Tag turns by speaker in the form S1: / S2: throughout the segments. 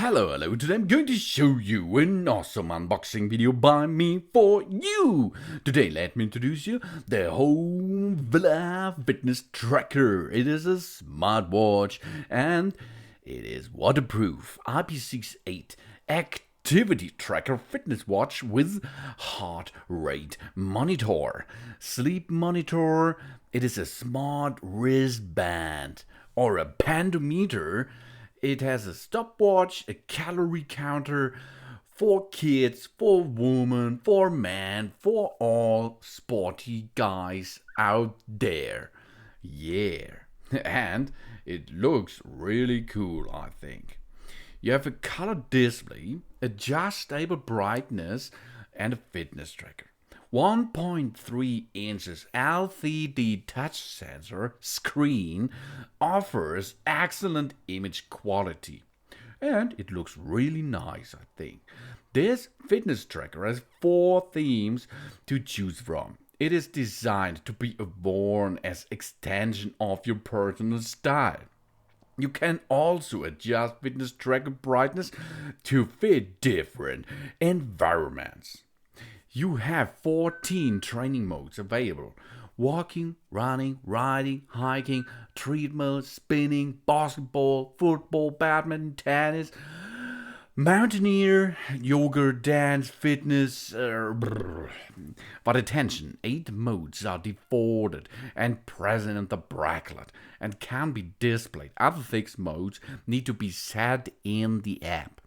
S1: Hello, today I'm going to show you an awesome unboxing video by me for you. Today let me introduce you the HOMVILLA fitness tracker. It is a smartwatch and it is waterproof IP68 activity tracker fitness watch with heart rate monitor, sleep monitor. It is a smart wristband or a pedometer. It has a stopwatch, a calorie counter for kids, for women, for men, for all sporty guys out there. Yeah. And it looks really cool, I think. You have a color display, adjustable brightness, and a fitness tracker. 1.3 inches LCD touch sensor screen offers excellent image quality. And it looks really nice, I think. This fitness tracker has 4 themes to choose from. It is designed to be worn as extension of your personal style. You can also adjust fitness tracker brightness to fit different environments. You have 14 training modes available: walking, running, riding, hiking, treadmill, spinning, basketball, football, badminton, tennis, Mountaineer, yoga, dance, fitness. But attention, 8 modes are defaulted and present in the bracelet and can be displayed. Other 6 modes need to be set in the app.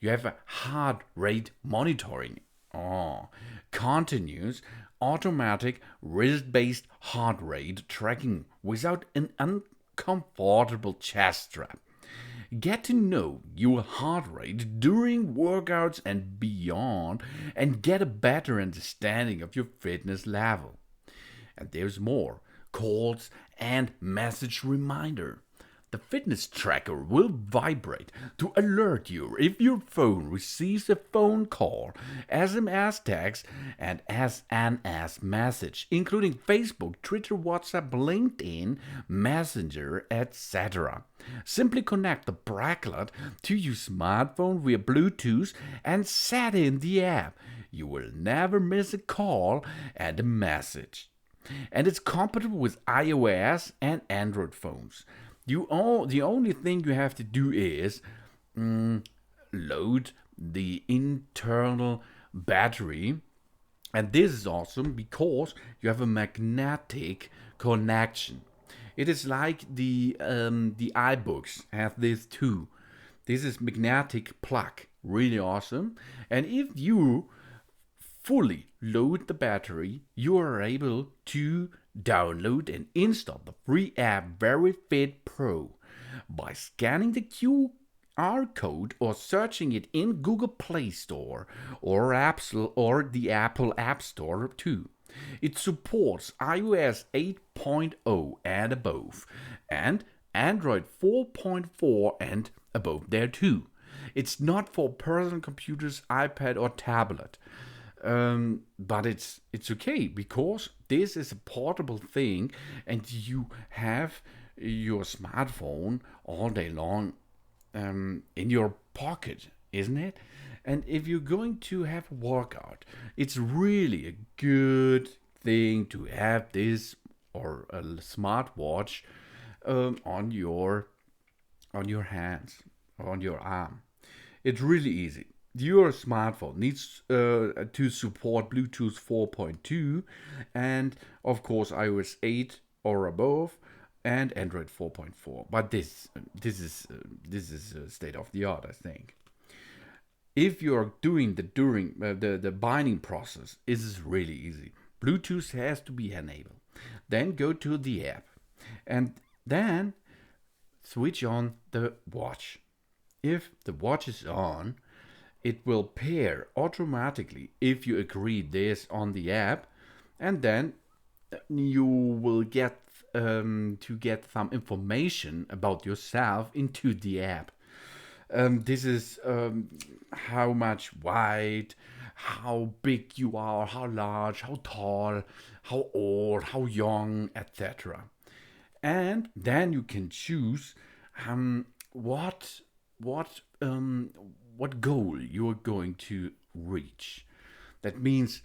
S1: You have a heart rate monitoring. Continuous automatic wrist-based heart rate tracking without an uncomfortable chest strap. Get to know your heart rate during workouts and beyond, and get a better understanding of your fitness level. And there's more: calls and message reminder. The fitness tracker will vibrate to alert you if your phone receives a phone call, SMS text, and SNS message, including Facebook, Twitter, WhatsApp, LinkedIn, Messenger, etc. Simply connect the bracelet to your smartphone via Bluetooth and set in the app. You will never miss a call and a message. And it's compatible with iOS and Android phones. The only thing you have to do is load the internal battery, and this is awesome because you have a magnetic connection. It is like the iBooks have this too. This is magnetic plug, really awesome. And if you fully load the battery, you are able to download and install the free app VeryFit Pro by scanning the QR code or searching it in Google Play Store or the Apple App Store too. It supports iOS 8.0 and above, and Android 4.4 and above there too. It's not for personal computers, iPad or tablet. But it's okay because this is a portable thing and you have your smartphone all day long in your pocket, isn't it? And if you're going to have a workout, it's really a good thing to have this or a smartwatch on your hands, on your arm. It's really easy. Your smartphone needs to support Bluetooth 4.2 and of course iOS 8 or above and Android 4.4. But this is state of the art, I think. If you're doing the binding process, it is really easy. Bluetooth has to be enabled. Then go to the app and then switch on the watch. If the watch is on, it will pair automatically if you agree this on the app, and then you will get some information about yourself into the app. This is how much weight, how big you are, how large, how tall, how old, how young, etc. And then you can choose what what goal you're going to reach. That means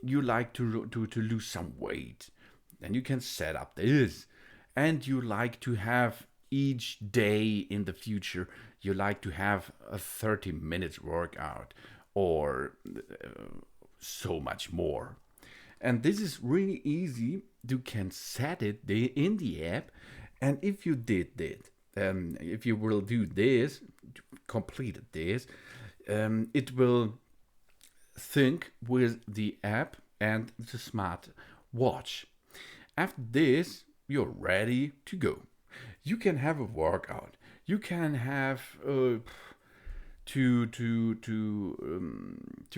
S1: you like to lose some weight, then you can set up this. And you like to have each day in the future, you like to have a 30 minutes workout or so much more. And this is really easy. You can set it in the app. And if you did it, if you will do this, completed this, it will sync with the app and the smart watch. After this, you're ready to go. You can have a workout. You can have to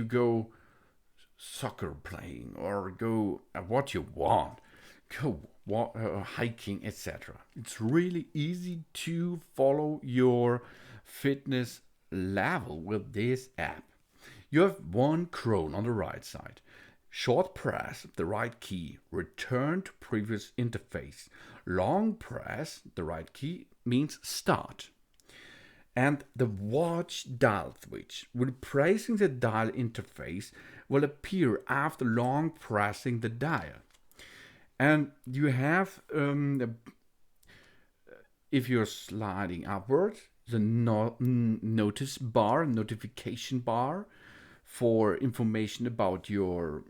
S1: go soccer playing or go what you want. Go hiking, etc. It's really easy to follow your fitness level with this app. You have one Chrome on the right side. Short press the right key, return to previous interface. Long press the right key means start. And the watch dial switch, replacing the dial interface, will appear after long pressing the dial. And you have, if you're sliding upwards, the notice bar, notification bar for information about your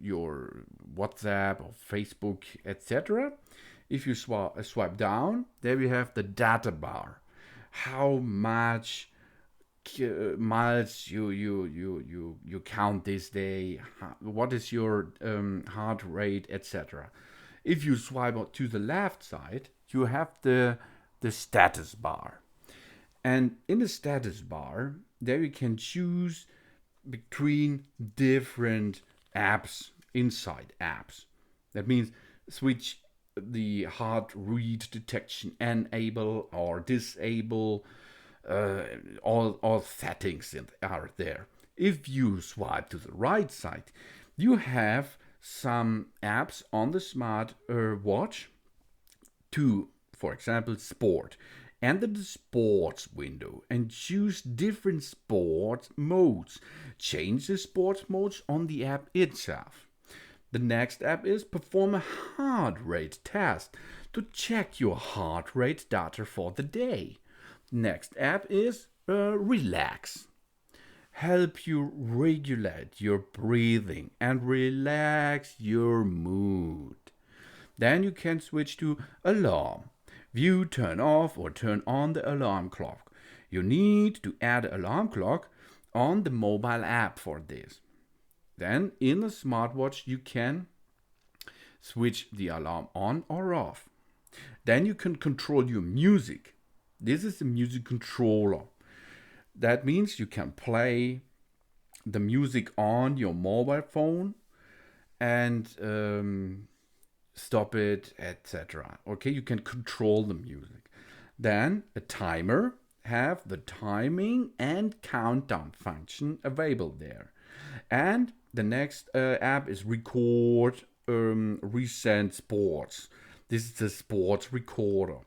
S1: WhatsApp or Facebook, etc. If you swipe down, there we have the data bar. How much miles you count this day? What is your heart rate, etc. If you swipe to the left side, you have the status bar. And in the status bar, there you can choose between different apps inside apps. That means switch the heart rate detection, enable or disable. All settings are there. If you swipe to the right side, you have some apps on the smart watch to, for example, sport. Enter the sports window and choose different sports modes. Change the sports modes on the app itself. The next app is perform a heart rate test to check your heart rate data for the day. Next app is relax. Help you regulate your breathing and relax your mood. Then you can switch to alarm. View, turn off or turn on the alarm clock. You need to add an alarm clock on the mobile app for this. Then in the smartwatch you can switch the alarm on or off. Then you can control your music. This is the music controller. That means you can play the music on your mobile phone and stop it, etc. Okay, you can control the music. Then a timer, have the timing and countdown function available there. And the next app is record recent sports. This is the sports recorder.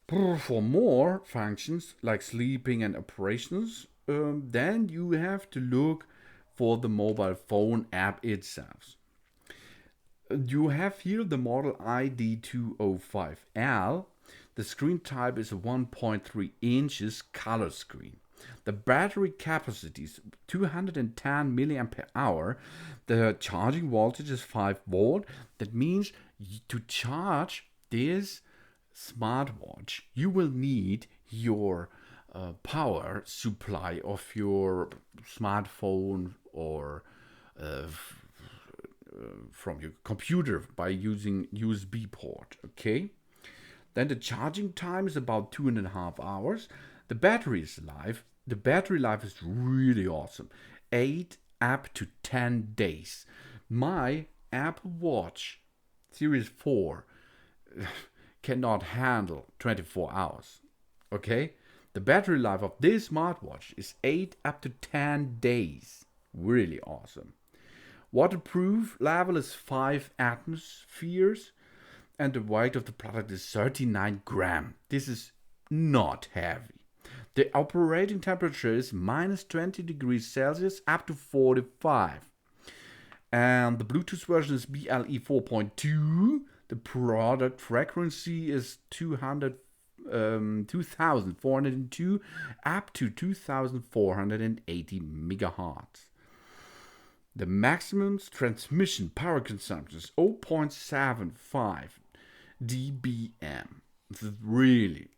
S1: For more functions like sleeping and operations, then you have to look for the mobile phone app itself. You have here the model ID205L. The screen type is a 1.3 inches color screen. The battery capacity is 210 milliampere hour. The charging voltage is 5 volt. That means to charge this smartwatch, you will need your power supply of your smartphone or from your computer by using USB port. Okay. Then the charging time is about 2.5 hours. The battery life is really awesome. 8 up to 10 days. My Apple Watch Series 4 cannot handle 24 hours. Okay? The battery life of this smartwatch is 8 up to 10 days. Really awesome. Waterproof level is 5 atmospheres. And the weight of the product is 39 grams. This is not heavy. The operating temperature is minus 20 degrees Celsius up to 45. And the Bluetooth version is BLE 4.2. The product frequency is 2402 up to 2480 megahertz. The maximum transmission power consumption is 0.75 dBm. It's a really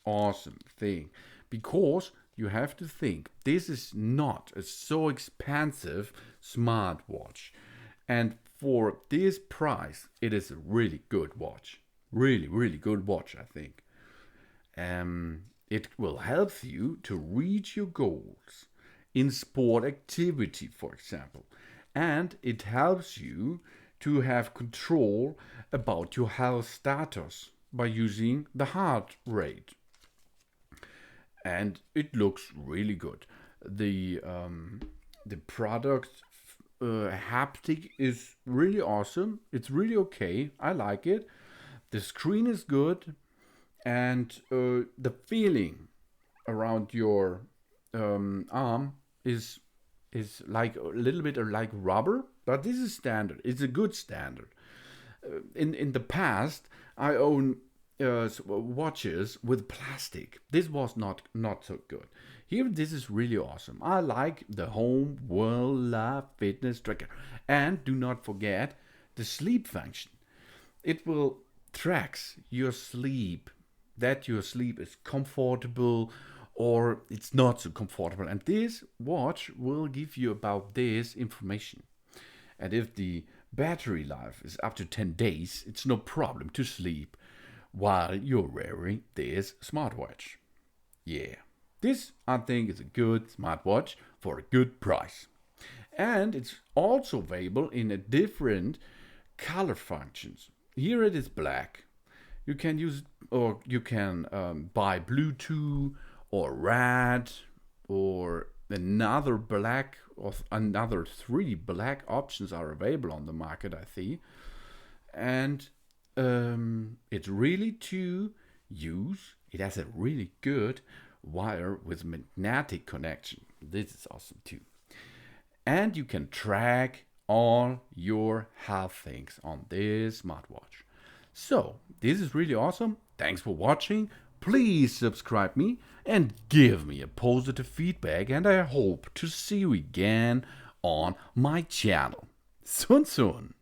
S1: awesome thing, because you have to think this is not a so expensive smartwatch, and for this price it is a really good watch. Really good watch, I think. It will help you to reach your goals in sport activity, for example, and it helps you to have control about your health status by using the heart rate. And it looks really good. The product haptic is really awesome. It's really okay. I like it. The screen is good, and the feeling around your arm is like a little bit like rubber, but this is standard. It's a good standard. In the past, I own watches with plastic. This was not so good. Here, this is really awesome. I like the HOMVILLA fitness tracker. And do not forget the sleep function. It will tracks your sleep, that your sleep is comfortable or it's not so comfortable. And this watch will give you about this information. And if the battery life is up to 10 days, it's no problem to sleep while you're wearing this smartwatch. Yeah, this I think is a good smartwatch for a good price. And it's also available in a different color functions. Here it is black. You can use, or you can buy Bluetooth or red or another black, or another 3 black options are available on the market, I see. And it's really to use. It has a really good wire with magnetic connection. This is awesome too. And you can track all your health things on this smartwatch. So this is really awesome. Thanks for watching. Please subscribe me and give me a positive feedback, and I hope to see you again on my channel soon.